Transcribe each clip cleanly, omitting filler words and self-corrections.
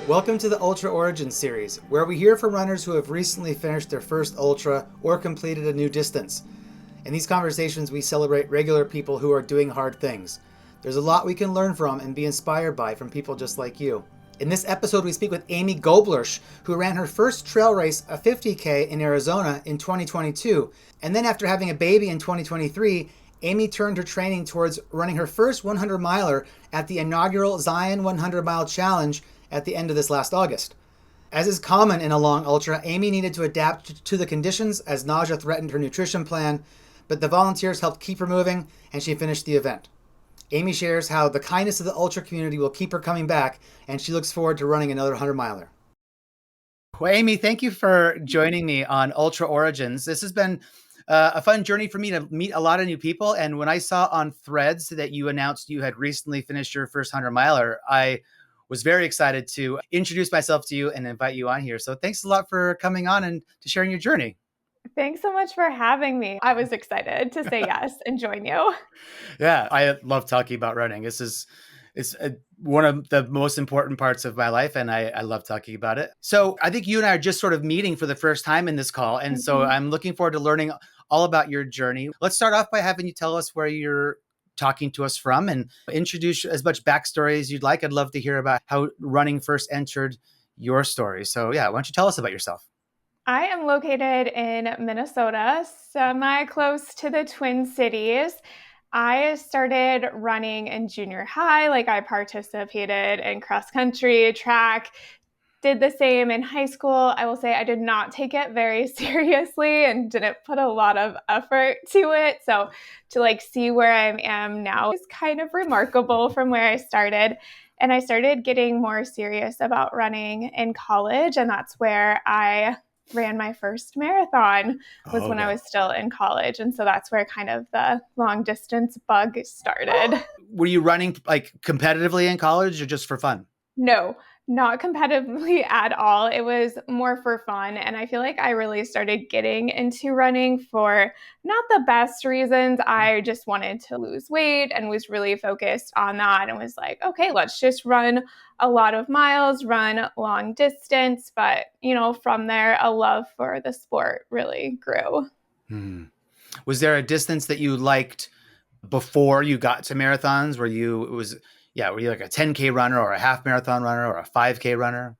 Welcome to the Ultra Origins series, where we hear from runners who have recently finished their first ultra or completed a new distance. In these conversations, we celebrate regular people who are doing hard things. There's a lot we can learn from and be inspired by from people just like you. In this episode, we speak with Amy Goblirsch, who ran her first trail race, a 50K in Arizona in 2022. And then after having a baby in 2023, Amy turned her training towards running her first 100 miler at the inaugural Zion 100 Mile Challenge at the end of this last August. As is common in a long ultra, Amy needed to adapt to the conditions as nausea threatened her nutrition plan, but the volunteers helped keep her moving and she finished the event. Amy shares how the kindness of the ultra community will keep her coming back, and she looks forward to running another 100 miler. Well, Amy, thank you for joining me on Ultra Origins. This has been a fun journey for me to meet a lot of new people. And when I saw on Threads that you announced you had recently finished your first 100 miler, I was very excited to introduce myself to you and invite you on here. So thanks a lot for coming on and to sharing your journey. Thanks so much for having me. I was excited to say yes and join you. Yeah, I love talking about running. It's one of the most important parts of my life, and I love talking about it. So I think you and I are just sort of meeting for the first time in this call. And so I'm looking forward to learning all about your journey. Let's start off by having you tell us where you're talking to us from and introduce as much backstory as you'd like. I'd love to hear about how running first entered your story. So yeah, why don't you tell us about yourself? I am located in Minnesota, semi-close to the Twin Cities. I started running in junior high. I participated in cross country, track, did the same in high school. I will say I did not take it very seriously and didn't put a lot of effort to it. So to see where I am now is kind of remarkable from where I started. And I started getting more serious about running in college. And that's where I ran my first marathon when I was still in college. And so that's where kind of the long distance bug started. Were you running competitively in college or just for fun? No, not competitively at all. It was more for fun. And I feel like I really started getting into running for not the best reasons. I just wanted to lose weight and was really focused on that and was like, okay, let's just run a lot of miles, run long distance. But, from there, a love for the sport really grew. Was there a distance that you liked before you got to marathons? Were you like a 10K runner or a half marathon runner or a 5K runner?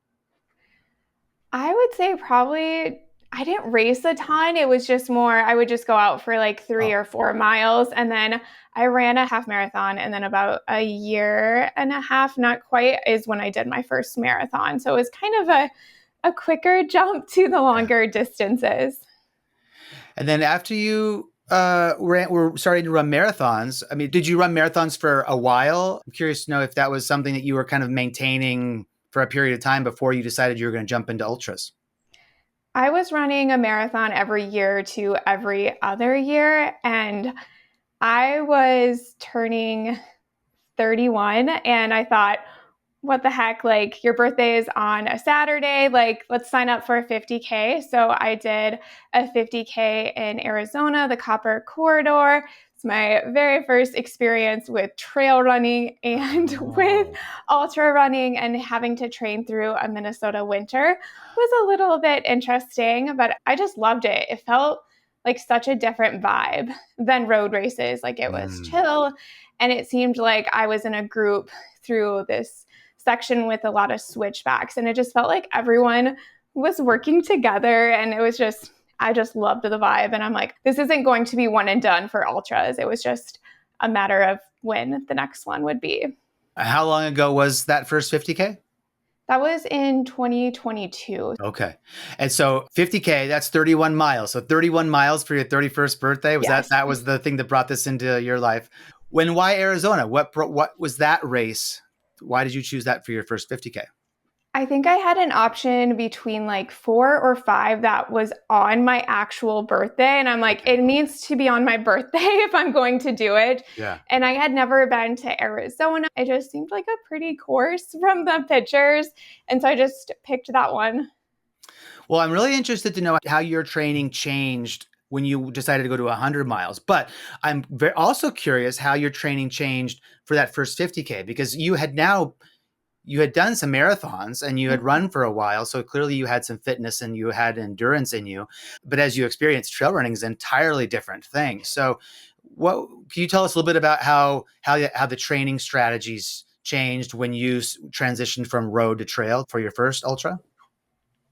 I would say probably I didn't race a ton. It was just more, I would just go out for 3 or 4 miles. And then I ran a half marathon. And then about a year and a half, not quite, is when I did my first marathon. So it was kind of a quicker jump to the longer distances. And then after you were starting to run marathons, did you run marathons for a while? I'm curious to know if that was something that you were kind of maintaining for a period of time before you decided you were going to jump into ultras. I was running a marathon every year to every other year, and I was turning 31, and I thought, what the heck, your birthday is on a Saturday, let's sign up for a 50K. So I did a 50K in Arizona, the Copper Corridor. It's my very first experience with trail running and with ultra running, and having to train through a Minnesota winter was a little bit interesting, but I just loved it. It felt like such a different vibe than road races. It was chill, and it seemed like I was in a group through this section with a lot of switchbacks, and it just felt like everyone was working together, and I just loved the vibe. And I'm like, this isn't going to be one and done for ultras. It was just a matter of when the next one would be. How long ago was that first 50K? That was in 2022. Okay. And so 50K, that's 31 miles. So 31 miles for your 31st birthday. Yes. That was the thing that brought this into your life. Why Arizona? What was that race? Why did you choose that for your first 50K? I think I had an option between 4 or 5 that was on my actual birthday. And I'm like, it needs to be on my birthday if I'm going to do it. Yeah. And I had never been to Arizona. It just seemed like a pretty course from the pictures. And so I just picked that one. Well, I'm really interested to know how your training changed when you decided to go to 100 miles. But I'm also curious how your training changed for that first 50K, because you you had done some marathons and you had run for a while. So clearly you had some fitness and you had endurance in you. But as you experienced, trail running is an entirely different thing. So what can you tell us a little bit about how the training strategies changed when you transitioned from road to trail for your first ultra?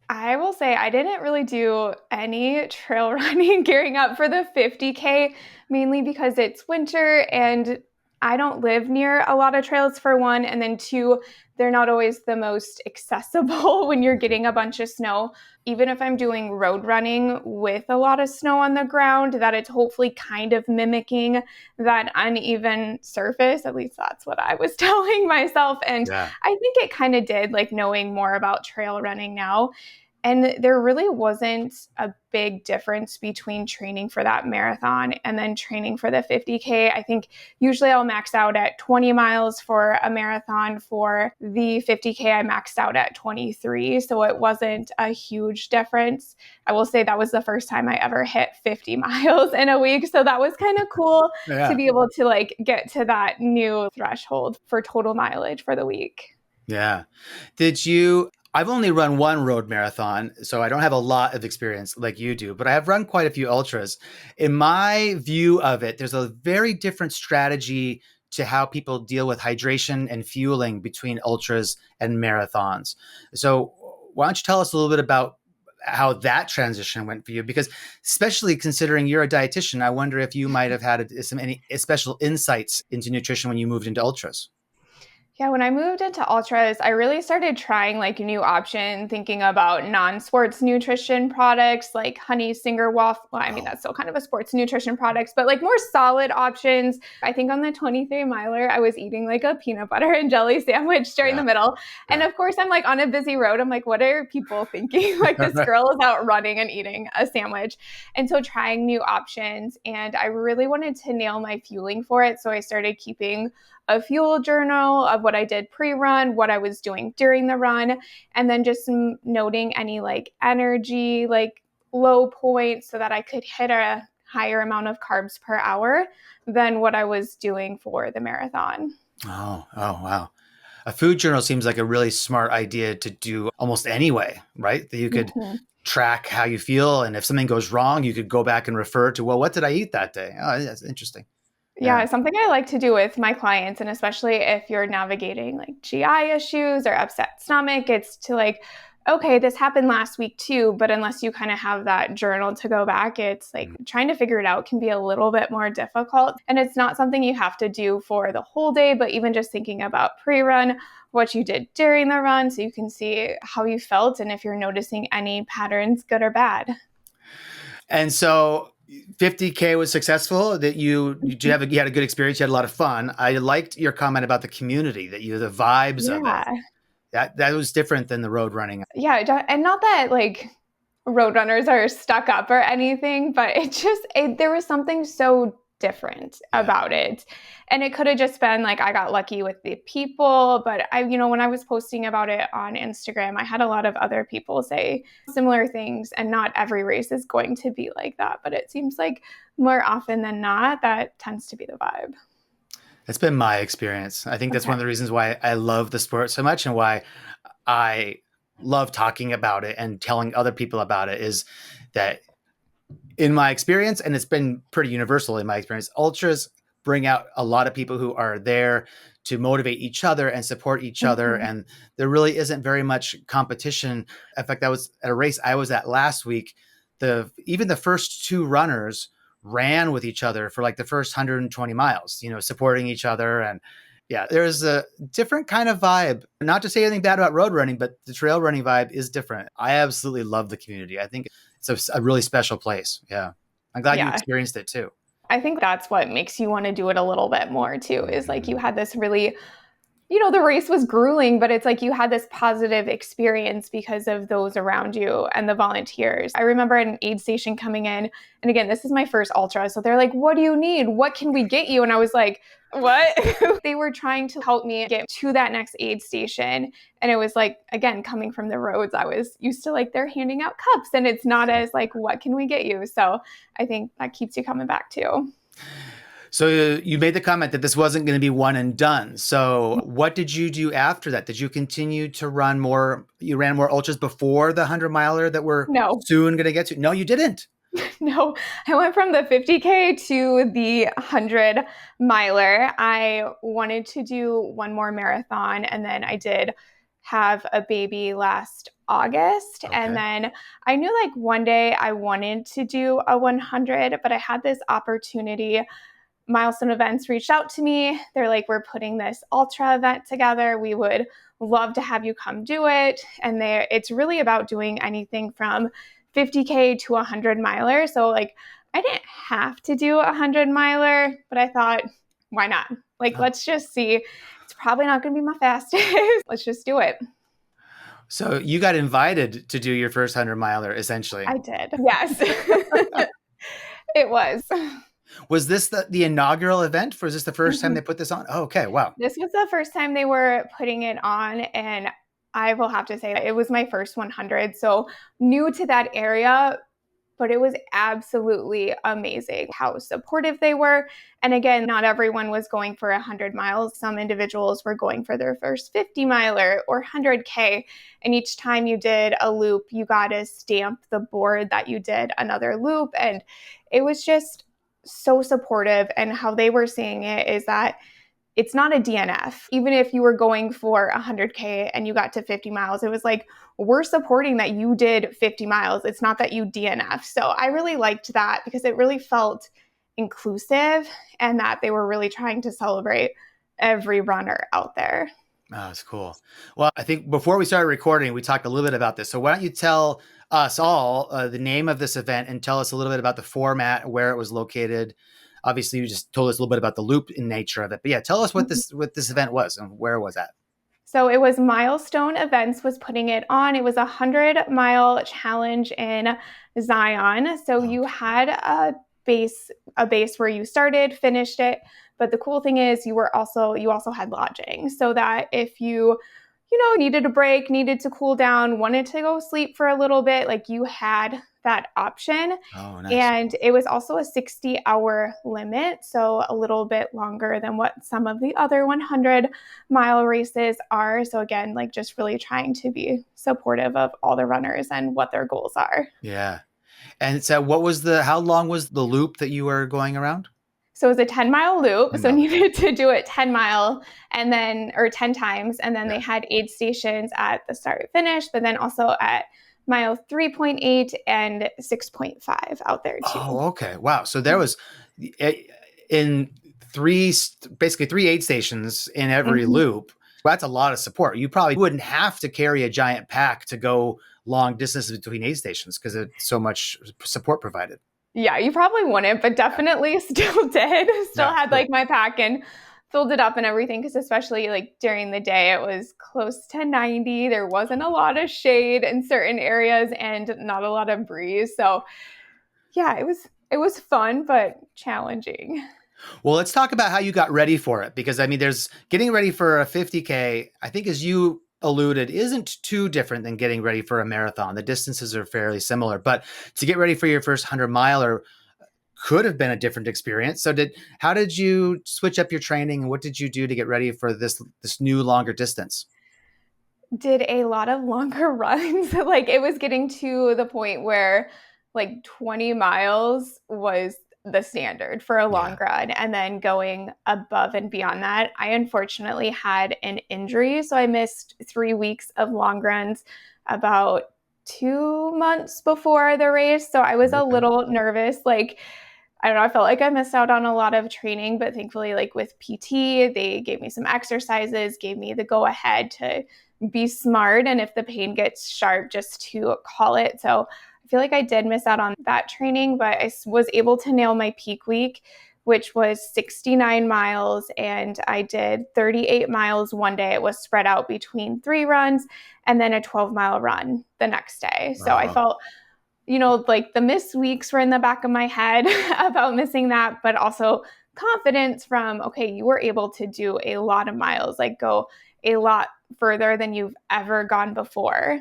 I will say I didn't really do any trail running gearing up for the 50K, mainly because it's winter and I don't live near a lot of trails, for one. And then two, they're not always the most accessible when you're getting a bunch of snow. Even if I'm doing road running with a lot of snow on the ground, that it's hopefully kind of mimicking that uneven surface. At least that's what I was telling myself. And Yeah. I think it kind of did, like knowing more about trail running now. And there really wasn't a big difference between training for that marathon and then training for the 50K. I think usually I'll max out at 20 miles for a marathon. For the 50K, I maxed out at 23. So it wasn't a huge difference. I will say that was the first time I ever hit 50 miles in a week. So that was kind of cool to Yeah. be able to like get to that new threshold for total mileage for the week. Yeah. Did you? I've only run one road marathon, so I don't have a lot of experience like you do, but I have run quite a few ultras. In my view of it, there's a very different strategy to how people deal with hydration and fueling between ultras and marathons. So, why don't you tell us a little bit about how that transition went for you? Because, especially considering you're a dietitian, I wonder if you might have had any special insights into nutrition when you moved into ultras. Yeah, when I moved into ultras, I really started trying like a new option, thinking about non-sports nutrition products like honey singer waffle. Well, I mean, Oh, that's still kind of a sports nutrition products, but like more solid options. I think on the 23 miler, I was eating like a peanut butter and jelly sandwich during the yeah, middle. And yeah. of course, I'm like on a busy road. I'm like, what are people thinking? Like this girl is out running and eating a sandwich. And so trying new options. And I really wanted to nail my fueling for it. So I started keeping a fuel journal of what I did pre-run, what I was doing during the run, and then just noting any like energy, like low points so that I could hit a higher amount of carbs per hour than what I was doing for the marathon. Oh, wow. A food journal seems like a really smart idea to do almost anyway, right? That you could Mm-hmm. track how you feel. And if something goes wrong, you could go back and refer to, well, what did I eat that day? Oh, that's interesting. Yeah. Yeah, something I like to do with my clients, and especially if you're navigating like GI issues or upset stomach, it's to like, okay, this happened last week too, but unless you kind of have that journal to go back, it's like trying to figure it out can be a little bit more difficult. And it's not something you have to do for the whole day, but even just thinking about pre-run, what you did during the run, so you can see how you felt and if you're noticing any patterns, good or bad. And so 50K was successful. That you had a good experience. You had a lot of fun. I liked your comment about the community, that the vibes of it. Yeah. That was different than the road running. Yeah, and not that like roadrunners are stuck up or anything, but there was something so different Yeah. about it. And it could have just been like I got lucky with the people, but when I was posting about it on Instagram, I had a lot of other people say similar things, and not every race is going to be like that, but it seems like more often than not that tends to be the vibe. That's been my experience. I think that's one Okay. of the reasons why I love the sport so much and why I love talking about it and telling other people about it is that in my experience, and it's been pretty universal in my experience, ultras bring out a lot of people who are there to motivate each other and support each other. Mhm. And there really isn't very much competition. In fact, I was at a race I was at last week. Even the first two runners ran with each other for like the first 120 miles, supporting each other. And yeah, there's a different kind of vibe. Not to say anything bad about road running, but the trail running vibe is different. I absolutely love the community. I think it's a really special place. Yeah. I'm glad you Yeah. experienced it too. I think that's what makes you want to do it a little bit more too, is like you Mhm. had this really, the race was grueling, but it's like you had this positive experience because of those around you and the volunteers. I remember an aid station coming in, and again, this is my first ultra. So they're like, what do you need? What can we get you? And I was like, what? They were trying to help me get to that next aid station. And it was like, again, coming from the roads, I was used to like they're handing out cups, and it's not as like, what can we get you? So I think that keeps you coming back too. So you made the comment that this wasn't going to be one and done. So what did you do after that? Did you continue to run more? You ran more ultras before the 100 miler that we're No, soon going to get to? No, you didn't. no, I went from the 50K to the 100 miler. I wanted to do one more marathon, and then I did have a baby last August. And Okay. then I knew like one day I wanted to do a 100, but I had this opportunity. Milestone Events reached out to me. They're like, we're putting this ultra event together. We would love to have you come do it. And it's really about doing anything from 50K to 100 miler. So like, I didn't have to do a 100 miler, but I thought, why not? Like, Oh. let's just see. It's probably not going to be my fastest. Let's just do it. So you got invited to do your first 100 miler, essentially. I did. Yes. It was. Was this the inaugural event? Or is this the first time they put this on? Oh, okay. Wow. This was the first time they were putting it on, and I will have to say it was my first 100. So new to that area, but it was absolutely amazing how supportive they were. And again, not everyone was going for 100 miles. Some individuals were going for their first 50 miler or 100K. And each time you did a loop, you got to stamp the board that you did another loop. And it was just so supportive. And how they were seeing it is that it's not a DNF. Even if you were going for 100K and you got to 50 miles, it was like, we're supporting that you did 50 miles. It's not that you DNF. So I really liked that because it really felt inclusive and that they were really trying to celebrate every runner out there. Oh, that's cool. Well, I think before we started recording, we talked a little bit about this. So why don't you tell us all the name of this event and tell us a little bit about the format, where it was located. Obviously, you just told us a little bit about the loop in nature of it. But yeah, tell us what this event was and where was that? So it was Milestone Events was putting it on. It was 100-mile challenge in Zion. So you had a base where you started, finished it. But the cool thing is you also had lodging, so that if you needed a break, needed to cool down, wanted to go sleep for a little bit, like you had that option. Oh, nice. And it was also a 60-hour limit, so a little bit longer than what some of the other 100-mile races are. So again, like just really trying to be supportive of all the runners and what their goals are. Yeah. And so how long was the loop that you were going around? So it was a 10-mile loop. 10 So mile. needed to do it 10 or 10 times. And then they had aid stations at the start and finish, but then also at mile 3.8 and 6.5 out there too. Oh, okay. Wow. So there was in basically three aid stations in every loop. That's a lot of support. You probably wouldn't have to carry a giant pack to go long distances between aid stations because it's so much support provided. Yeah, you probably wouldn't, but definitely still did. Still had cool. like my pack and filled it up and everything, because especially like during the day, it was close to 90. There wasn't a lot of shade in certain areas and not a lot of breeze. So yeah, it was fun, but challenging. Well, let's talk about how you got ready for it, because I mean, there's getting ready for a 50K, I think, as you alluded, isn't too different than getting ready for a marathon. The distances are fairly similar, but to get ready for your first 100-miler could have been a different experience. So how did you switch up your training, and what did you do to get ready for this new longer distance? Did a lot of longer runs. Like it was getting to the point where like 20 miles was the standard for a long run, and then going above and beyond that. I unfortunately had an injury, so I missed 3 weeks of long runs about 2 months before the race. So I was a little nervous. Like, I don't know, I felt like I missed out on a lot of training, but thankfully, like with PT, they gave me some exercises, gave me the go ahead to be smart, and if the pain gets sharp, just to call it. So I feel like I did miss out on that training, but I was able to nail my peak week, which was 69 miles, and I did 38 miles one day. It was spread out between 3 runs and then a 12-mile run the next day. So I felt, like the missed weeks were in the back of my head about missing that, but also confidence from, okay, you were able to do a lot of miles, like go a lot further than you've ever gone before.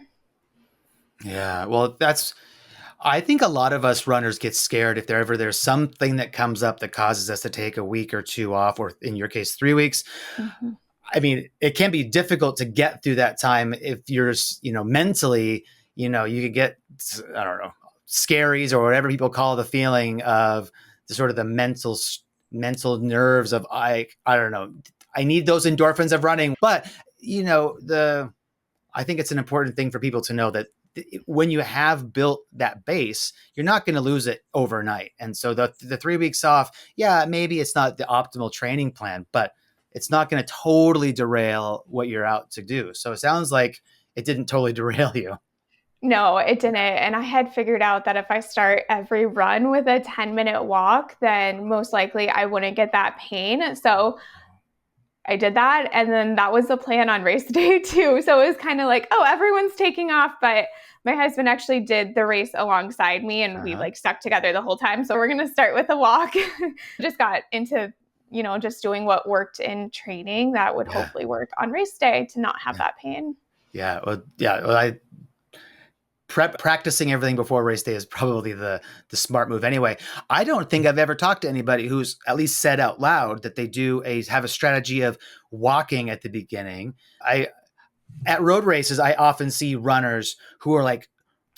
Yeah, well, I think a lot of us runners get scared if there's something that comes up that causes us to take a week or two off, or in your case, 3 weeks. Mhm. I mean, it can be difficult to get through that time if you're, mentally, you could get, I don't know, scaries or whatever people call the feeling of the sort of the mental nerves of, I don't know, I need those endorphins of running. But, I think it's an important thing for people to know that when you have built that base, you're not going to lose it overnight. And so the 3 weeks off, yeah, maybe it's not the optimal training plan, but it's not going to totally derail what you're out to do. So it sounds like it didn't totally derail you. No, it didn't. And I had figured out that if I start every run with a 10-minute walk, then most likely I wouldn't get that pain. So I did that. And then that was the plan on race day too. So it was kind of like, oh, everyone's taking off. But my husband actually did the race alongside me and we like stuck together the whole time. So we're going to start with a walk. Just got into, just doing what worked in training that would hopefully work on race day to not have that pain. Yeah. Well, practicing everything before race day is probably the smart move anyway. I don't think I've ever talked to anybody who's at least said out loud that they have a strategy of walking at the beginning. At road races, I often see runners who are like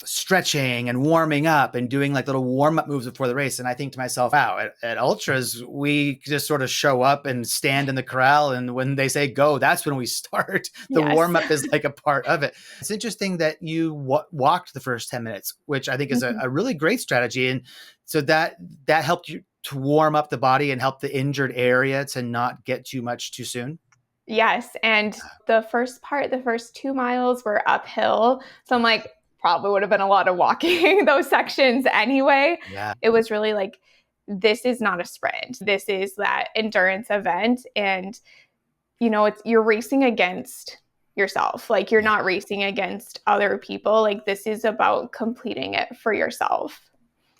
stretching and warming up and doing like little warm up moves before the race. And I think to myself, wow, at ultras, we just sort of show up and stand in the corral. And when they say go, that's when we start. The warm up is like a part of it. It's interesting that you walked the first 10 minutes, which I think is a really great strategy. And so that helped you to warm up the body and help the injured area to not get too much too soon. Yes. And the first 2 miles were uphill. So I'm like, probably would have been a lot of walking those sections anyway. Yeah. It was really like, this is not a sprint. This is that endurance event. And, you're racing against yourself. Like you're not racing against other people. Like this is about completing it for yourself.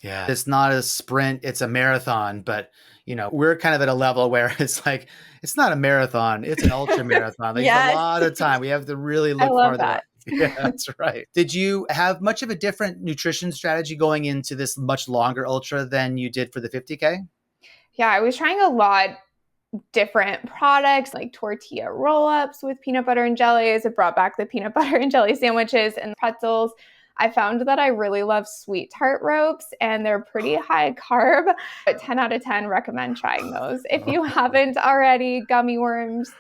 Yeah. It's not a sprint, it's a marathon, but we're kind of at a level where it's like, it's not a marathon, it's an ultra marathon. There's a lot of time. We have to really look farther. That. Yeah, that's right. Did you have much of a different nutrition strategy going into this much longer ultra than you did for the 50K? Yeah, I was trying a lot different products like tortilla roll-ups with peanut butter and jellies. I brought back the peanut butter and jelly sandwiches and pretzels. I found that I really love sweet tart ropes and they're pretty high carb, but 10 out of 10 recommend trying those. If you haven't already, gummy worms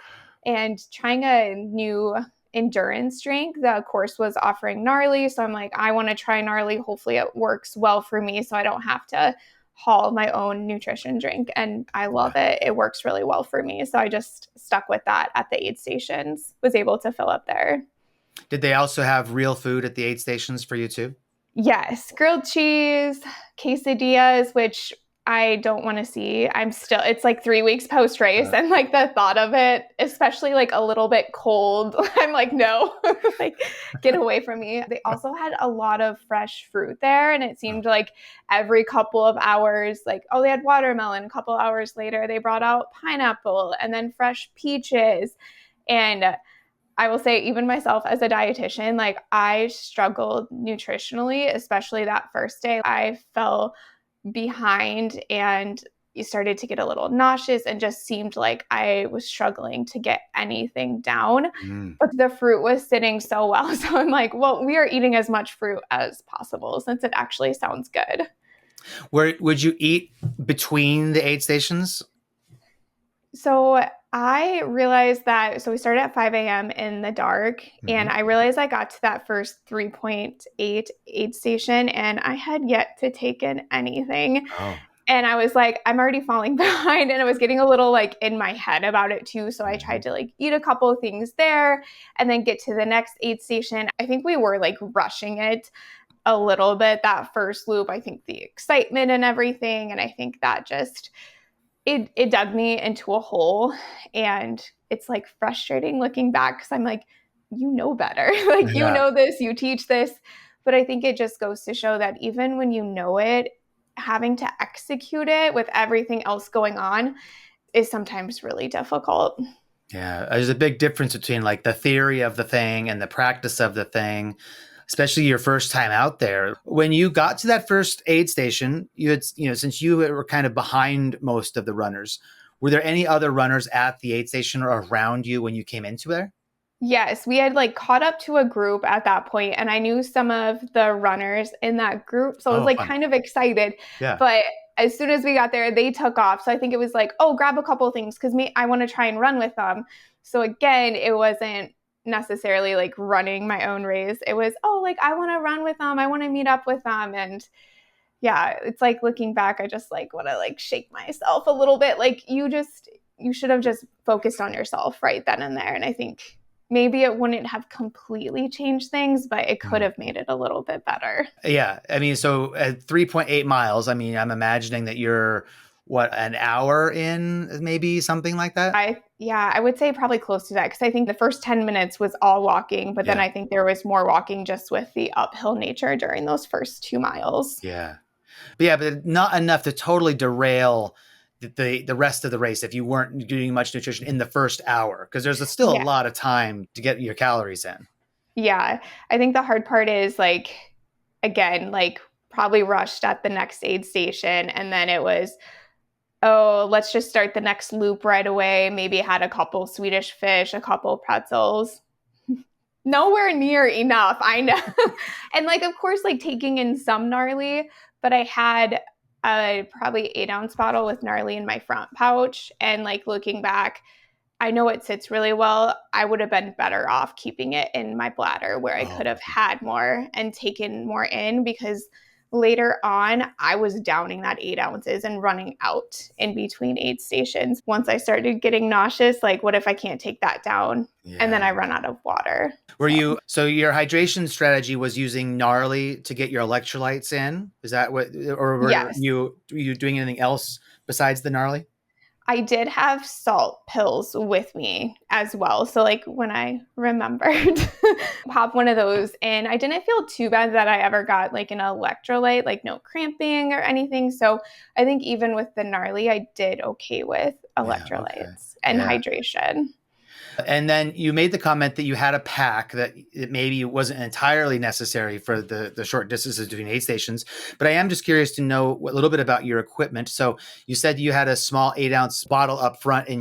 and trying a new endurance drink. The course was offering gnarly. So I'm like, I want to try gnarly. Hopefully it works well for me so I don't have to haul my own nutrition drink. And I love it. It works really well for me. So I just stuck with that at the aid stations, was able to fill up there. Did they also have real food at the aid stations for you too? Yes. Grilled cheese, quesadillas, which I don't want to see. It's like 3 weeks post race. And like the thought of it, especially like a little bit cold, I'm like, no, like get away from me. They also had a lot of fresh fruit there. And it seemed like every couple of hours, like, oh, they had watermelon. A couple hours later, they brought out pineapple and then fresh peaches. And I will say, even myself as a dietitian, like I struggled nutritionally, especially that first day. I fell behind and you started to get a little nauseous and just seemed like I was struggling to get anything down. But the fruit was sitting so well. So I'm like, well, we are eating as much fruit as possible since it actually sounds good. Would you eat between the aid stations? So I realized that, so we started at 5 a.m. in the dark, and I realized I got to that first 3.8 aid station, and I had yet to take in anything. Oh. And I was like, I'm already falling behind, and I was getting a little like in my head about it too. So I tried to like eat a couple of things there and then get to the next aid station. I think we were like rushing it a little bit that first loop. I think the excitement and everything, and I think that just it dug me into a hole, and it's like frustrating looking back because I'm like, you know better. Like, you know this, you teach this. But I think it just goes to show that even when you know it, having to execute it with everything else going on is sometimes really difficult. Yeah, there's a big difference between like the theory of the thing and the practice of the thing. especially your first time out there. When you got to that first aid station, you had, since you were kind of behind most of the runners, were there any other runners at the aid station or around you when you came into there? Yes, we had like caught up to a group at that point, and I knew some of the runners in that group. So I was Oh, like fun. kind of excited. Yeah. But as soon as we got there, they took off. So I think it was like, oh, grab a couple things because me, I want to try and run with them. So again, it wasn't necessarily like running my own race. It was, oh, like I want to run with them. I want to meet up with them. And yeah, it's like looking back, I just like want to like shake myself a little bit. Like you should have just focused on yourself right then and there. And I think maybe it wouldn't have completely changed things, but it could have made it a little bit better. Yeah. I mean, so at 3.8 miles, I mean, I'm imagining that you're what, an hour in, maybe something like that? I would say probably close to that because I think the first 10 minutes was all walking, but then Yeah. I think there was more walking just with the uphill nature during those first 2 miles. Yeah. But yeah, but not enough to totally derail the rest of the race if you weren't doing much nutrition in the first hour, because there's still a Yeah. lot of time to get your calories in. Yeah. I think the hard part is like, again, like probably rushed at the next aid station. And then it was, oh, let's just start the next loop right away. Maybe had a couple Swedish fish, a couple pretzels. Nowhere near enough, I know. And like, of course, like taking in some gnarly, but I had a probably 8 ounce bottle with gnarly in my front pouch. And like looking back, I know it sits really well. I would have been better off keeping it in my bladder where I could Oh, have had more and taken more in because later on, I was downing that 8 ounces and running out in between aid stations. Once I started getting nauseous, like, what if I can't take that down? And then I run out of water. so your hydration strategy was using gnarly to get your electrolytes in? Is that what, or were Yes. you doing anything else besides the gnarly? I did have salt pills with me as well. So like when I remembered, pop one of those and I didn't feel too bad that I ever got like an electrolyte, like no cramping or anything. So I think even with the gnarly, I did okay with Yeah. Okay. electrolytes and Yeah. hydration. And then you made the comment that you had a pack that it maybe wasn't entirely necessary for the short distances between aid stations. But I am just curious to know a little bit about your equipment. So you said you had a small 8 ounce bottle up front in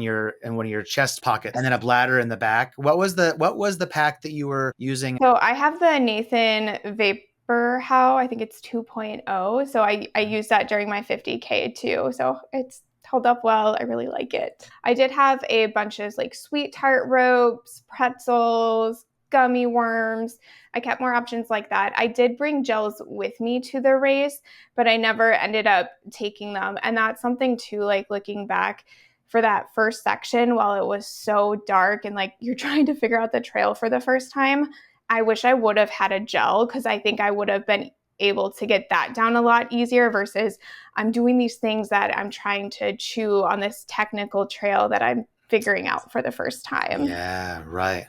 one of your chest pockets, and then a bladder in the back. What was the pack that you were using? So I have the Nathan Vapor How, I think it's 2.0. So I used that during my 50K too. So it's held up well. I really like it. I did have a bunch of like sweet tart ropes, pretzels, gummy worms. I kept more options like that. I did bring gels with me to the race, but I never ended up taking them. And that's something too, like looking back for that first section while it was so dark and like you're trying to figure out the trail for the first time. I wish I would have had a gel because I think I would have been able to get that down a lot easier versus I'm doing these things that I'm trying to chew on this technical trail that I'm figuring out for the first time. Yeah, right.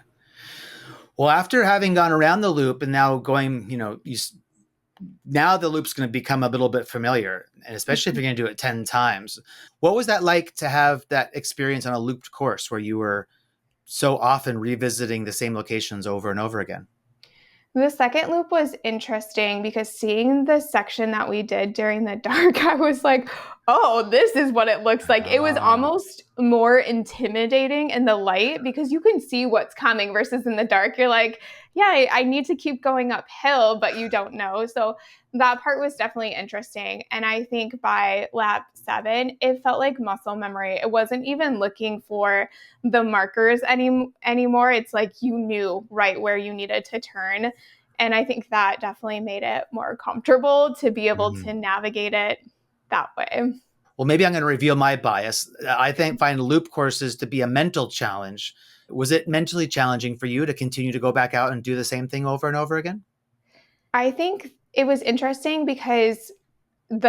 Well, after having gone around the loop and now going, now the loop's going to become a little bit familiar, and especially if you're going to do it 10 times. What was that like to have that experience on a looped course where you were so often revisiting the same locations over and over again? The second loop was interesting because seeing the section that we did during the dark, I was like, oh, this is what it looks like. It was almost more intimidating in the light because you can see what's coming versus in the dark. You're like, yeah, I need to keep going uphill, but you don't know. So that part was definitely interesting. And I think by lap 7, it felt like muscle memory. It wasn't even looking for the markers anymore. It's like you knew right where you needed to turn. And I think that definitely made it more comfortable to be able to navigate it that way. Well, maybe I'm going to reveal my bias. I find loop courses to be a mental challenge. Was it mentally challenging for you to continue to go back out and do the same thing over and over again? I think it was interesting because from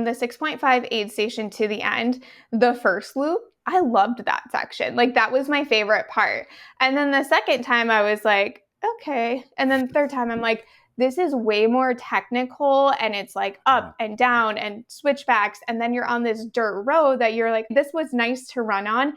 the 6.5 aid station to the end, the first loop, I loved that section. Like that was my favorite part. And then the second time I was like, okay. And then the third time I'm like, this is way more technical and it's like up and down and switchbacks. And then you're on this dirt road that you're like, this was nice to run on,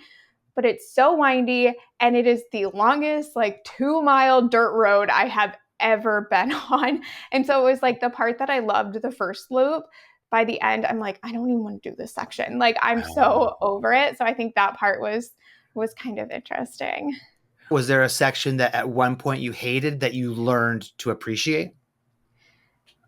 but it's so windy and it is the longest like 2-mile dirt road I have ever been on. And so it was like the part that I loved the first loop. By the end, I'm like, I don't even want to do this section. Like I'm so over it. So I think that part was kind of interesting. Was there a section that at one point you hated that you learned to appreciate?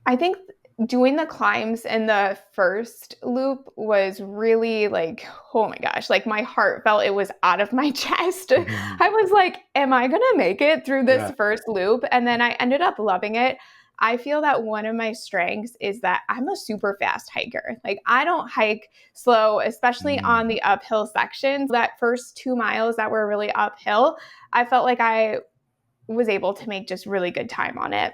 I think doing the climbs in the first loop was really like, oh my gosh, like my heart felt it was out of my chest. Mhm. I was like, am I going to make it through this Yeah. first loop? And then I ended up loving it. I feel that one of my strengths is that I'm a super fast hiker. Like I don't hike slow, especially Mm. on the uphill sections. That first 2 miles that were really uphill, I felt like I was able to make just really good time on it.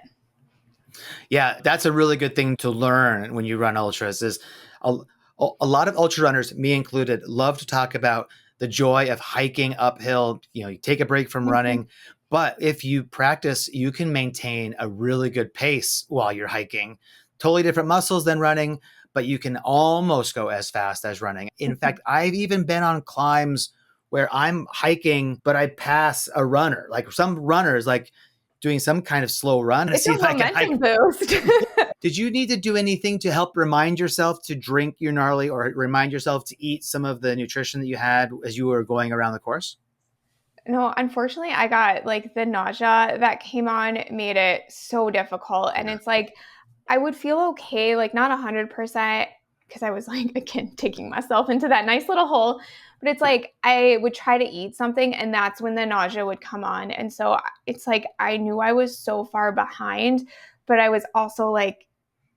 Yeah, that's a really good thing to learn when you run ultras is a, a lot of ultra runners, me included, love to talk about the joy of hiking uphill. You know, you take a break from running, but if you practice, you can maintain a really good pace while you're hiking. Totally different muscles than running, but you can almost go as fast as running. In fact, I've even been on climbs where I'm hiking, but I pass a runner. Like some runners, like doing some kind of slow run to It's see a if I can hike. momentum boost. Did you need to do anything to help remind yourself to drink your gnarly or remind yourself to eat some of the nutrition that you had as you were going around the course? No, unfortunately, I got like the nausea that came on made it so difficult. And Yeah. it's like I would feel okay, like not 100%, because I was like, again, taking myself into that nice little hole. But it's like I would try to eat something, and that's when the nausea would come on. And so it's like I knew I was so far behind, but I was also like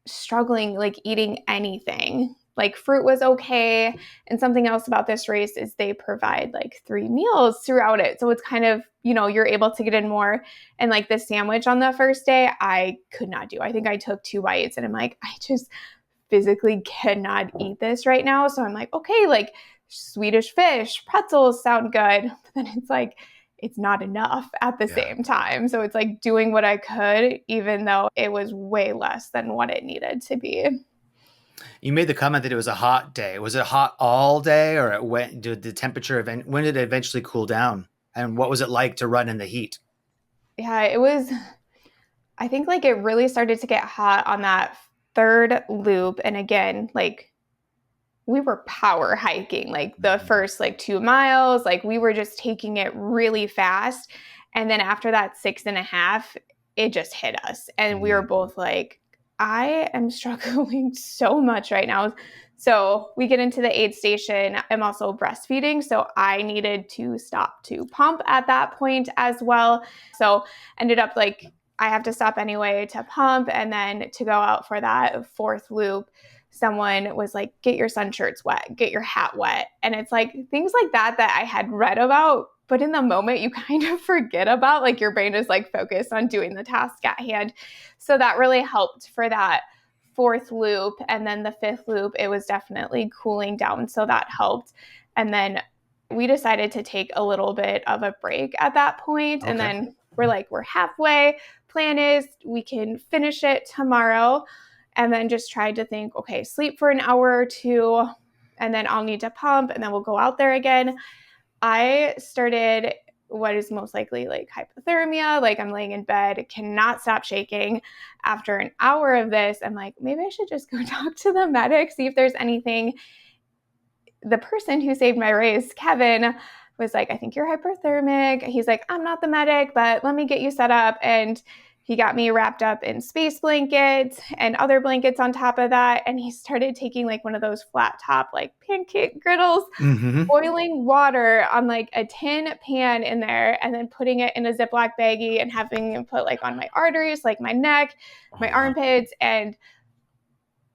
struggling like eating anything. Like fruit was okay. And something else about this race is they provide like 3 meals throughout it. So it's kind of, you're able to get in more. And like the sandwich on the first day, I could not do. I think I took 2 bites and I'm like, I just physically cannot eat this right now. So I'm like, okay, like Swedish fish, pretzels sound good. But then it's like, it's not enough at the Yeah. same time. So it's like doing what I could, even though it was way less than what it needed to be. You made the comment that it was a hot day. Was it hot all day or did the temperature when did it eventually cool down? And what was it like to run in the heat? Yeah, it was, I think like it really started to get hot on that third loop. And again, like we were power hiking like the first like 2 miles, like we were just taking it really fast. And then after that 6.5, it just hit us. And we were both like, I am struggling so much right now. So we get into the aid station. I'm also breastfeeding. So I needed to stop to pump at that point as well. So ended up like, I have to stop anyway to pump and then to go out for that fourth loop. Someone was like, get your sun shirts wet, get your hat wet. And it's like things like that I had read about, but in the moment you kind of forget about, like your brain is like focused on doing the task at hand. So that really helped for that fourth loop. And then the fifth loop, it was definitely cooling down. So that helped. And then we decided to take a little bit of a break at that point. And then we're like, we're halfway. Plan is we can finish it tomorrow. And then just tried to think, okay, sleep for an hour or two, and then I'll need to pump, and then we'll go out there again. I started what is most likely like hypothermia. Like I'm laying in bed, cannot stop shaking. After an hour of this, I'm like, maybe I should just go talk to the medic, see if there's anything. The person who saved my race, Kevin, was like, I think you're hyperthermic. He's like, I'm not the medic, but let me get you set up. And he got me wrapped up in space blankets and other blankets on top of that. And he started taking like one of those flat top, like pancake griddles, boiling water on like a tin pan in there, and then putting it in a Ziploc baggie and having him put like on my arteries, like my neck, my armpits. And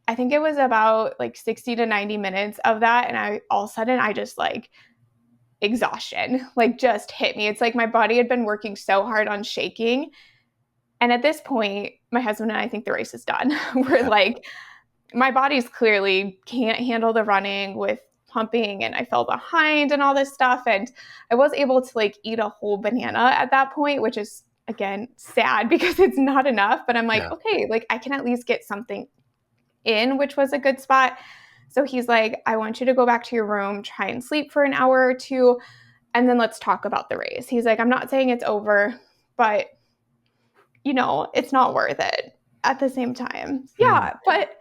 I think it was about like 60 to 90 minutes of that. And all of a sudden, I just like exhaustion, like just hit me. It's like my body had been working so hard on shaking. And at this point, my husband and I think the race is done. We're like, my body's clearly can't handle the running with pumping, and I fell behind and all this stuff. And I was able to like eat a whole banana at that point, which is again sad because it's not enough. But I'm like, okay, like I can at least get something in, which was a good spot. So he's like, I want you to go back to your room, try and sleep for an hour or two, and then let's talk about the race. He's like, I'm not saying it's over, but it's not worth it at the same time. Hmm. Yeah, but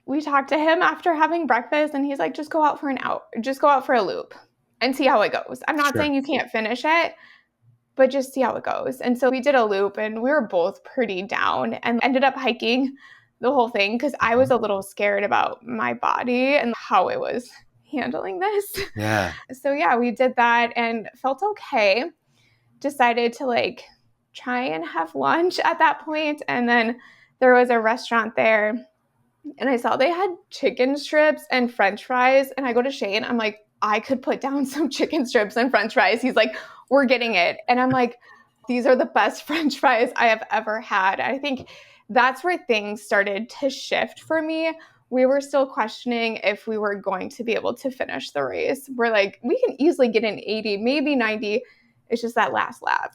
we talked to him after having breakfast and he's like, just go out for a loop and see how it goes. I'm not Sure. saying you can't finish it, but just see how it goes. And so we did a loop and we were both pretty down and ended up hiking the whole thing because I was Mhm. a little scared about my body and how it was handling this. Yeah. So yeah, we did that and felt okay. Decided to like try and have lunch at that point, and then there was a restaurant there and I saw they had chicken strips and french fries. And I go to Shane, I'm like, I could put down some chicken strips and french fries. He's like, we're getting it. And I'm like, these are the best french fries I have ever had. I think that's where things started to shift for me. We were still questioning if we were going to be able to finish the race. We're like, we can easily get an 80, maybe 90. It's just that last lap.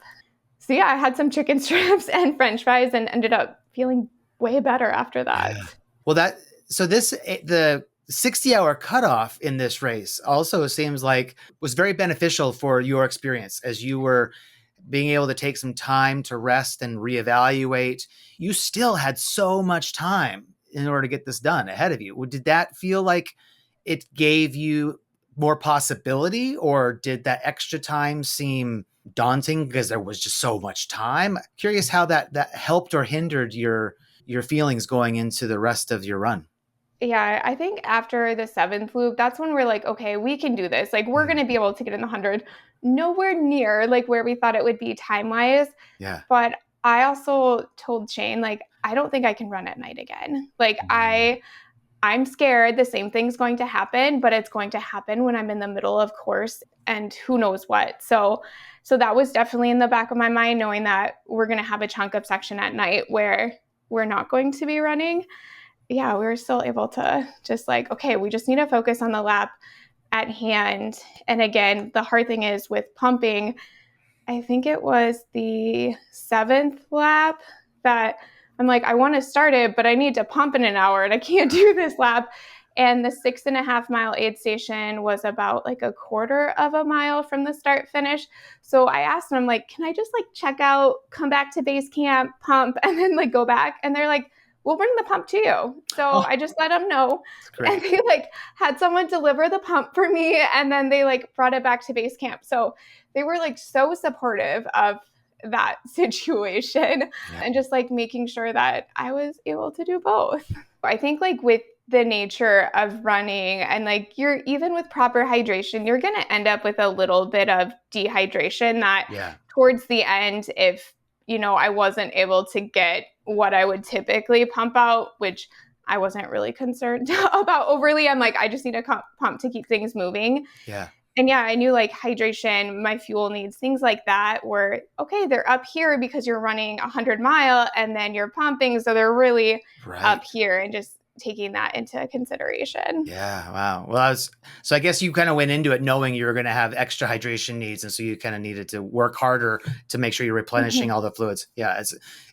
So yeah, I had some chicken strips and french fries and ended up feeling way better after that. Yeah. Well, the 60-hour cutoff in this race also seems like was very beneficial for your experience as you were being able to take some time to rest and reevaluate. You still had so much time in order to get this done ahead of you. Did that feel like it gave you more possibility, or did that extra time seem daunting because there was just so much time? Curious how that helped or hindered your feelings going into the rest of your run. Yeah, I think after the seventh loop, that's when we're like, okay, we can do this. Like, we're going Mm. to be able to get in the 100. Nowhere near like where we thought it would be time wise. Yeah. But I also told Shane, like, I don't think I can run at night again. Like, Mm. I'm scared the same thing's going to happen, but it's going to happen when I'm in the middle of course and who knows what. So that was definitely in the back of my mind, knowing that we're going to have a chunk of section at night where we're not going to be running. Yeah, we were still able to just like, okay, we just need to focus on the lap at hand. And again, the hard thing is with pumping, I think it was the seventh lap that I'm like, I want to start it, but I need to pump in an hour and I can't do this lap. And the 6.5 mile aid station was about like a quarter of a mile from the start finish. So I asked them, like, can I just like check out, come back to base camp, pump, and then like go back? And they're like, we'll bring the pump to you. So Oh, I just let them know. that's And great. they like had someone deliver the pump for me. And then they like brought it back to base camp. So they were like so supportive of that situation Yeah. and just like making sure that I was able to do both. I think like with the nature of running and like you're even with proper hydration, you're going to end up with a little bit of dehydration that Yeah. towards the end, if I wasn't able to get what I would typically pump out, which I wasn't really concerned about overly. I'm like, I just need a pump to keep things moving. Yeah. And yeah, I knew like hydration, my fuel needs, things like that were okay. They're up here because you're running 100 mile and then you're pumping. So they're really Right. up here and just taking that into consideration. Yeah. Wow. Well, so I guess you kind of went into it knowing you were going to have extra hydration needs. And so you kind of needed to work harder to make sure you're replenishing Mm-hmm. all the fluids. Yeah.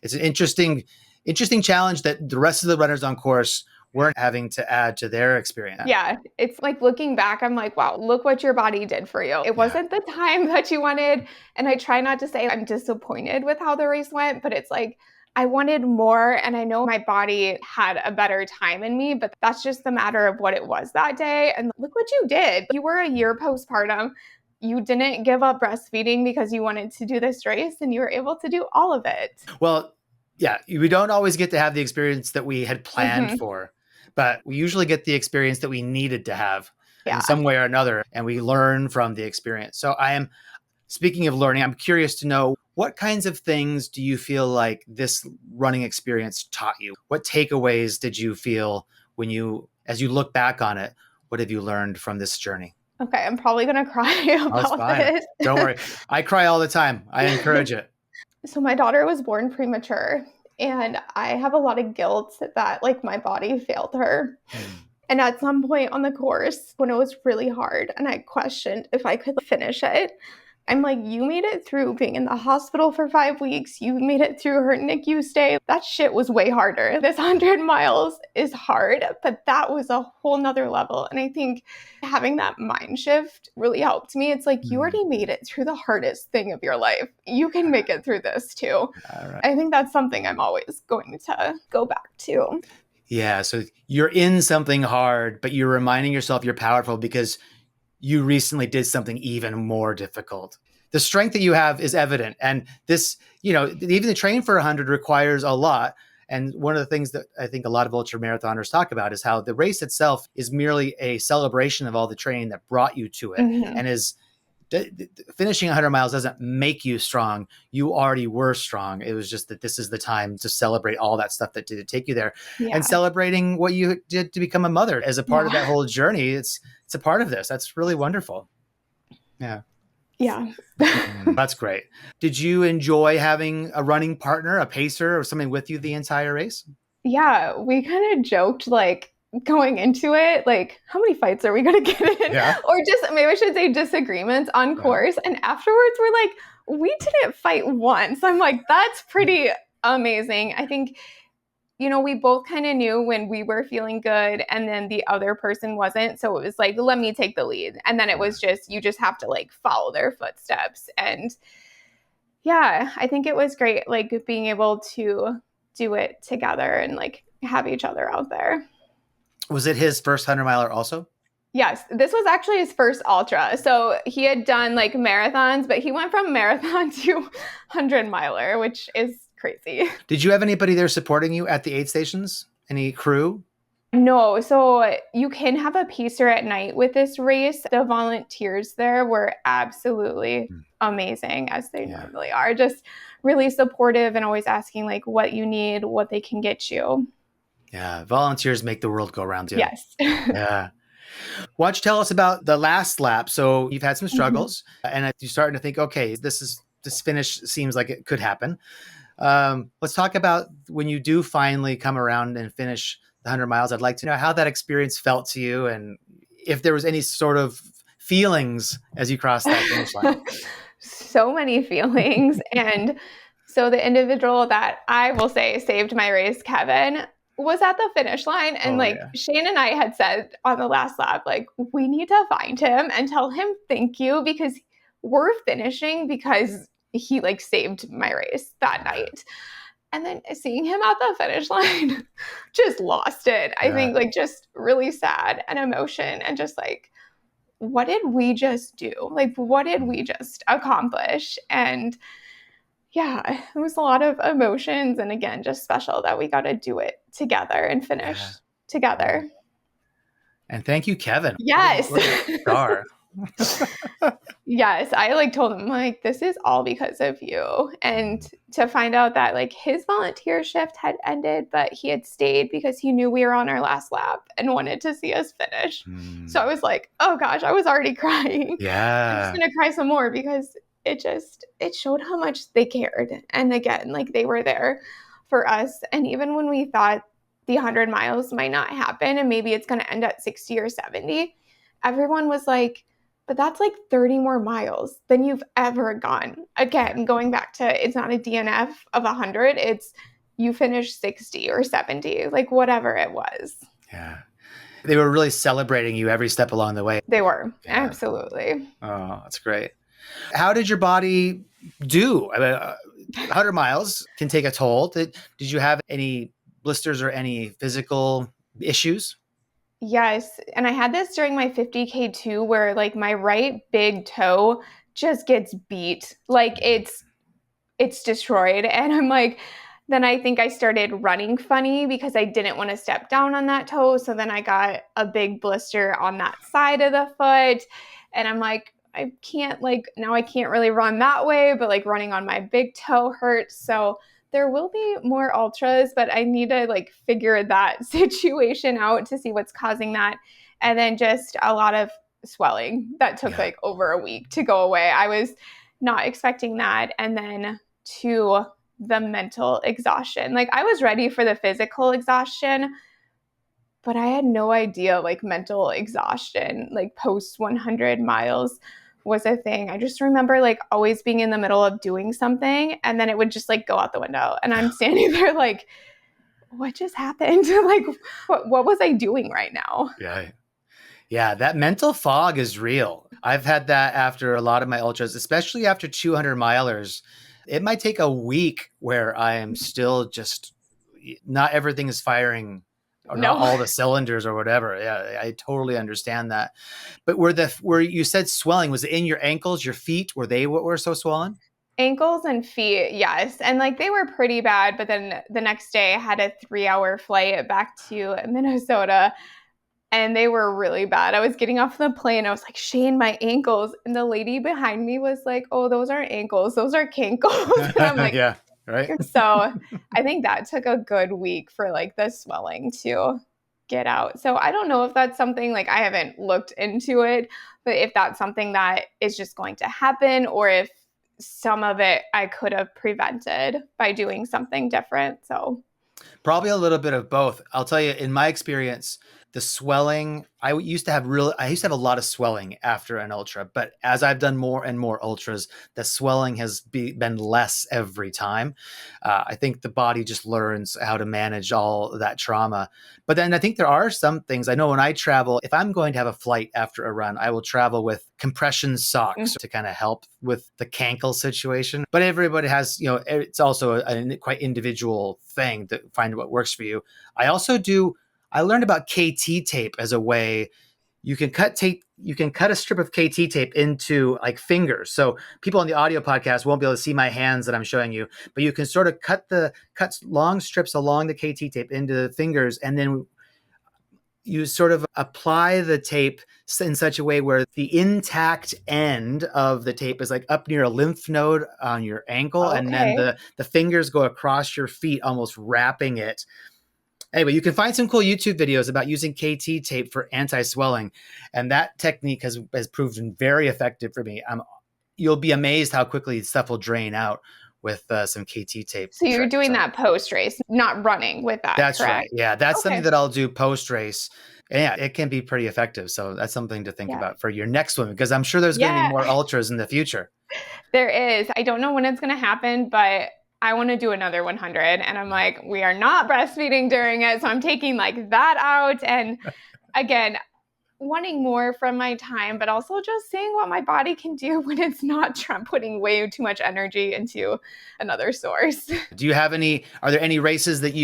It's an interesting challenge that the rest of the runners on course weren't having to add to their experience. Yeah, it's like looking back, I'm like, wow, look what your body did for you. It Yeah. wasn't the time that you wanted. And I try not to say I'm disappointed with how the race went, but it's like, I wanted more. And I know my body had a better time in me, but that's just the matter of what it was that day. And look what you did. You were a year postpartum. You didn't give up breastfeeding because you wanted to do this race and you were able to do all of it. Well, yeah, we don't always get to have the experience that we had planned Mm-hmm. for, but we usually get the experience that we needed to have in Yeah. some way or another, and we learn from the experience. So speaking of learning, I'm curious to know what kinds of things do you feel like this running experience taught you? What takeaways did you feel as you look back on it, what have you learned from this journey? Okay, I'm probably going to cry Oh, it's about fine. this. Don't worry. I cry all the time. I encourage it. So my daughter was born premature and I have a lot of guilt that like my body failed her. And at some point on the course when it was really hard and I questioned if I could finish it, I'm like, you made it through being in the hospital for 5 weeks. You made it through her NICU stay. That shit was way harder. This 100 miles is hard, but that was a whole nother level. And I think having that mind shift really helped me. It's like, you already made it through the hardest thing of your life. You can make it through this too. All right. I think that's something I'm always going to go back to. Yeah. So you're in something hard, but you're reminding yourself you're powerful because you recently did something even more difficult. The strength that you have is evident. And this, even the train for 100 requires a lot. And one of the things that I think a lot of ultra marathoners talk about is how the race itself is merely a celebration of all the training that brought you to it. Mm-hmm. And is finishing 100 miles doesn't make you strong. You already were strong. It was just that this is the time to celebrate all that stuff that did take you there, and celebrating what you did to become a mother as a part of that whole journey. It's a part of this. That's really wonderful. Yeah. Yeah. That's great. Did you enjoy having a running partner, a pacer, or something with you the entire race? Yeah, we kind of joked like going into it, like, how many fights are we going to get in? Yeah. Or just maybe I should say disagreements on course. And afterwards, we're like, we didn't fight once. I'm like, that's pretty amazing. I think, we both kind of knew when we were feeling good and then the other person wasn't. So it was like, let me take the lead. And then it was just, you just have to like follow their footsteps. And yeah, I think it was great, like being able to do it together and like have each other out there. Was it his first 100-miler also? Yes, this was actually his first ultra. So he had done like marathons, but he went from marathon to 100-miler, which is crazy. Did you have anybody there supporting you at the aid stations? Any crew? No. So you can have a pacer at night with this race. The volunteers there were absolutely amazing, as they normally are. Just really supportive and always asking like what you need, what they can get you. Yeah, volunteers make the world go round too. Yes. Yeah. Why don't you tell us about the last lap? So you've had some struggles, and you're starting to think, okay, this finish seems like it could happen. Let's talk about when you do finally come around and finish the 100 miles. I'd like to know how that experience felt to you, and if there was any sort of feelings as you crossed that finish line. So many feelings. And so the individual that I will say saved my race, Kevin, was at the finish line. And Shane and I had said on the last lap, like, we need to find him and tell him thank you, because we're finishing because he like saved my race that night. And then seeing him at the finish line, just lost it. I think like just really sad and emotion and just like, what did we just do? Like, what did we just accomplish? And yeah, it was a lot of emotions. And again, just special that we got to do it together and finish together. And thank you, Kevin. Yes. What a star. Yes, I like told him like, this is all because of you. And to find out that like his volunteer shift had ended, but he had stayed because he knew we were on our last lap and wanted to see us finish. So I was like, oh gosh, I was already crying. Yeah. I'm just gonna cry some more because it showed how much they cared. And again, like they were there for us. And even when we thought the 100 miles might not happen and maybe it's gonna end at 60 or 70, everyone was like, but that's like 30 more miles than you've ever gone. Again, going back to, it's not a DNF of 100. It's you finish 60 or 70, like whatever it was. Yeah. They were really celebrating you every step along the way. They were. Yeah. Absolutely. Oh, that's great. How did your body do? I mean, 100 miles can take a toll. Did you have any blisters or any physical issues? Yes. And I had this during my 50K too, where like my right big toe just gets beat. Like it's destroyed. And I'm like, then I think I started running funny because I didn't want to step down on that toe. So then I got a big blister on that side of the foot. And I'm like, I can't really run that way, but like running on my big toe hurts. So there will be more ultras, but I need to like figure that situation out to see what's causing that. And then just a lot of swelling that took like over a week to go away. I was not expecting that. And then to the mental exhaustion. Like I was ready for the physical exhaustion, but I had no idea like mental exhaustion, like post 100 miles was a thing. I just remember like always being in the middle of doing something and then it would just like go out the window. And I'm standing there like, what just happened? Like, what was I doing right now? Yeah. Yeah, that mental fog is real. I've had that after a lot of my ultras, especially after 200 milers. It might take a week where I am still just not everything is firing or not No. all the cylinders or whatever. Yeah, I totally understand that. But where you said swelling, was it in your ankles, your feet? Were they what were so swollen? Ankles and feet, yes. And like they were pretty bad, but then the next day I had a 3-hour flight back to Minnesota and they were really bad. I was getting off the plane. I was like, Shane, my ankles. And the lady behind me was like, oh, those aren't ankles. Those are cankles. And I'm like, Yeah, right. so I think that took a good week for like the swelling to get out. So I don't know if that's something like I haven't looked into it, but if that's something that is just going to happen or if some of it I could have prevented by doing something different. So Probably a little bit of both. I'll tell you, in my experience, the swelling, I used to have a lot of swelling after an ultra, but as I've done more and more ultras, the swelling has been less every time. I think the body just learns how to manage all that trauma. But then I think there are some things I know when I travel, if I'm going to have a flight after a run, I will travel with compression socks to kind of help with the cankle situation. But everybody has, it's also a quite individual thing to find what works for you. I learned about KT tape as a way you can cut tape. You can cut a strip of KT tape into like fingers. So people on the audio podcast won't be able to see my hands that I'm showing you, but you can sort of cut long strips along the KT tape into the fingers, and then you sort of apply the tape in such a way where the intact end of the tape is like up near a lymph node on your ankle, and then okay. the fingers go across your feet, almost wrapping it. Anyway, you can find some cool YouTube videos about using KT tape for anti-swelling, and that technique has proven very effective for me. You'll be amazed how quickly stuff will drain out with some KT tape. So you're doing that post race, not running with that, That's correct? right. Yeah, that's something Okay. that I'll do post race. And yeah, it can be pretty effective. So that's something to think Yeah. about for your next one, because I'm sure there's going to be Yeah, more ultras in the future. there is. I don't know when it's going to happen, but I want to do another 100. And I'm like, we are not breastfeeding during it. So I'm taking like that out. And again, wanting more from my time, but also just seeing what my body can do when it's not putting way too much energy into another source. Are there any races that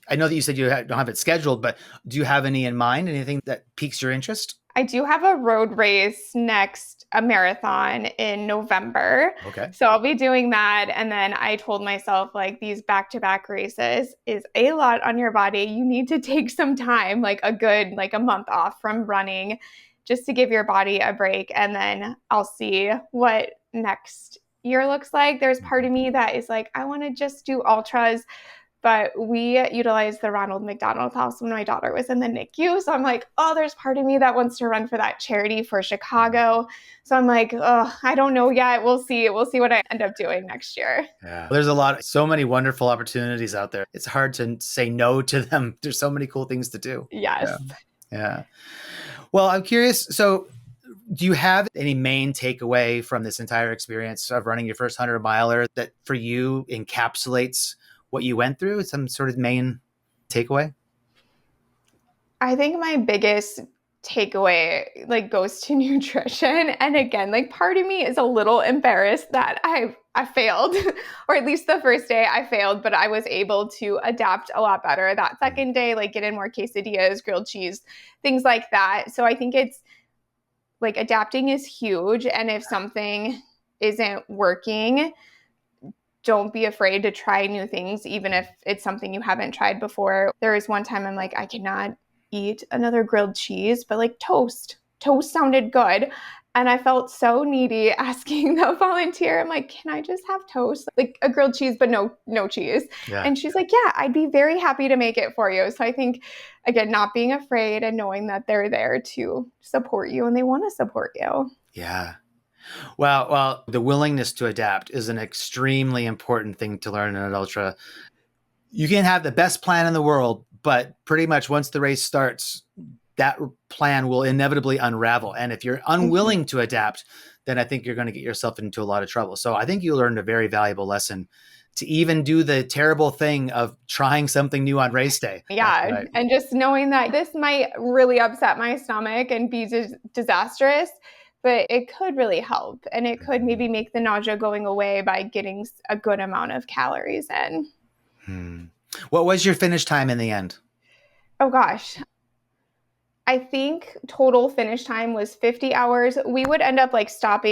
I know that you said you don't have it scheduled, but do you have any in mind? Anything that piques your interest? I do have a road race next, a marathon in November. Okay. So I'll be doing that. And then I told myself, like, these back-to-back races is a lot on your body. You need to take some time, like a month off from running, just to give your body a break. And then I'll see what next year looks like. There's part of me that is like, I want to just do ultras. But we utilized the Ronald McDonald House when my daughter was in the NICU. So I'm like, oh, there's part of me that wants to run for that charity for Chicago. So I'm like, oh, I don't know yet. We'll see. We'll see what I end up doing next year. Yeah. There's so many wonderful opportunities out there. It's hard to say no to them. There's so many cool things to do. Yes. Yeah. Well, I'm curious. So do you have any main takeaway from this entire experience of running your first 100-miler that for you encapsulates what you went through? Some sort of main takeaway? I think my biggest takeaway like goes to nutrition. And again, like part of me is a little embarrassed that I failed, or at least the first day I failed, but I was able to adapt a lot better that second day, like get in more quesadillas, grilled cheese, things like that. So I think it's like adapting is huge. And if something isn't working, don't be afraid to try new things, even if it's something you haven't tried before. There was one time I'm like, I cannot eat another grilled cheese, but like toast sounded good. And I felt so needy asking the volunteer, I'm like, can I just have toast? Like a grilled cheese, but no cheese. Yeah. And she's like, yeah, I'd be very happy to make it for you. So I think, again, not being afraid and knowing that they're there to support you and they want to support you. Yeah. Well, the willingness to adapt is an extremely important thing to learn in an ultra. You can have the best plan in the world, but pretty much once the race starts, that plan will inevitably unravel. And if you're unwilling to adapt, then I think you're going to get yourself into a lot of trouble. So I think you learned a very valuable lesson to even do the terrible thing of trying something new on race day. Yeah. Right. And just knowing that this might really upset my stomach and be disastrous, but it could really help. And it could maybe make the nausea going away by getting a good amount of calories in. What was your finish time in the end? Oh gosh. I think total finish time was 50 hours. We would end up like stop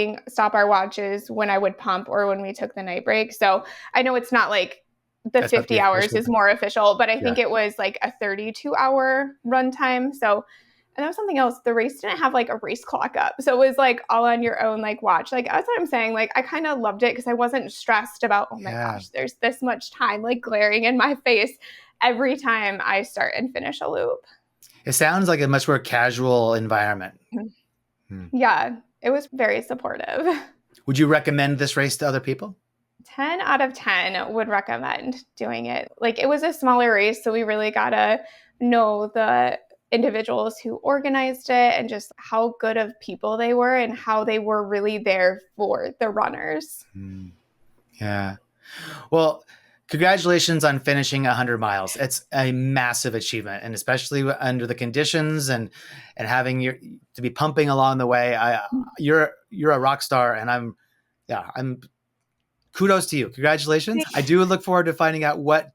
our watches when I would pump or when we took the night break. So I know it's not like the 50 hours is more official, but I think it was like a 32-hour run time. So, and that was something else. The race didn't have like a race clock up. So it was like all on your own, like watch. Like that's what I'm saying. Like I kind of loved it because I wasn't stressed about, oh my gosh, there's this much time like glaring in my face every time I start and finish a loop. It sounds like a much more casual environment. Yeah, it was very supportive. Would you recommend this race to other people? 10 out of 10 would recommend doing it. Like it was a smaller race, so we really got to know the individuals who organized it and just how good of people they were and how they were really there for the runners. Yeah. Well, congratulations on finishing 100 miles. It's a massive achievement, and especially under the conditions and having to be pumping along the way. You're a rock star, and I'm kudos to you. Congratulations. I do look forward to finding out what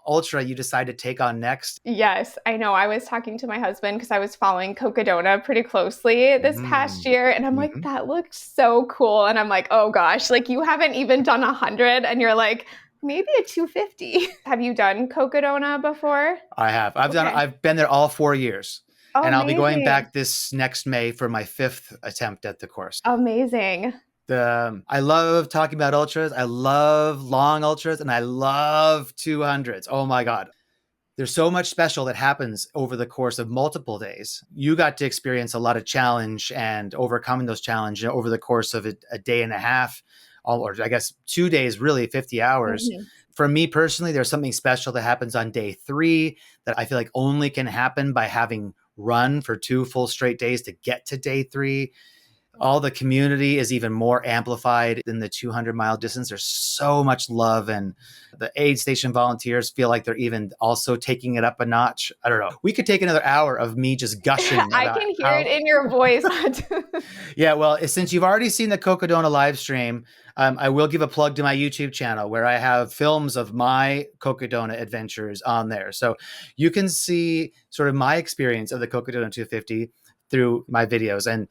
ultra you decide to take on next. Yes, I know. I was talking to my husband because I was following Cocodona pretty closely this past year. And I'm like, that looked so cool. And I'm like, oh gosh, like you haven't even done 100 and you're like, maybe a 250. Have you done Cocodona before? I have. I've been there all 4 years. Oh, and I'll be going back this next May for my 5th attempt at the course. Amazing. I love talking about ultras. I love long ultras, and I love 200s. Oh my God. There's so much special that happens over the course of multiple days. You got to experience a lot of challenge and overcoming those challenges over the course of a day and a half, or I guess 2 days, really 50 hours. For me personally, there's something special that happens on day 3 that I feel like only can happen by having run for 2 full straight days to get to day 3. All the community is even more amplified in the 200-mile distance. There's so much love, and the aid station volunteers feel like they're even also taking it up a notch. I don't know. We could take another hour of me just gushing. I can hear it in your voice. Yeah, well, since you've already seen the Cocodona live stream, I will give a plug to my YouTube channel where I have films of my Cocodona adventures on there. So you can see sort of my experience of the Cocodona 250 through my videos. And,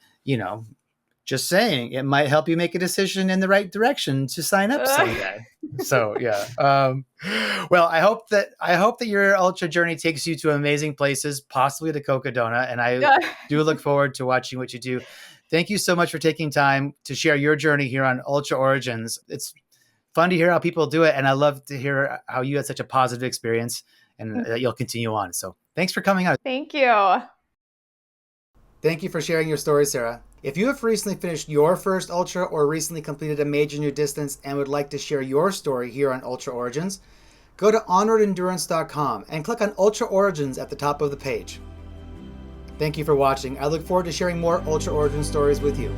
just saying, it might help you make a decision in the right direction to sign up someday. So yeah. Well, I hope that your ultra journey takes you to amazing places, possibly to Cocodona, and I do look forward to watching what you do. Thank you so much for taking time to share your journey here on Ultra Origins. It's fun to hear how people do it, and I love to hear how you had such a positive experience and that you'll continue on. So thanks for coming out. Thank you. Thank you for sharing your story, Sarah. If you have recently finished your first ultra or recently completed a major new distance and would like to share your story here on Ultra Origins, go to onwardendurance.com and click on Ultra Origins at the top of the page. Thank you for watching. I look forward to sharing more Ultra Origins stories with you.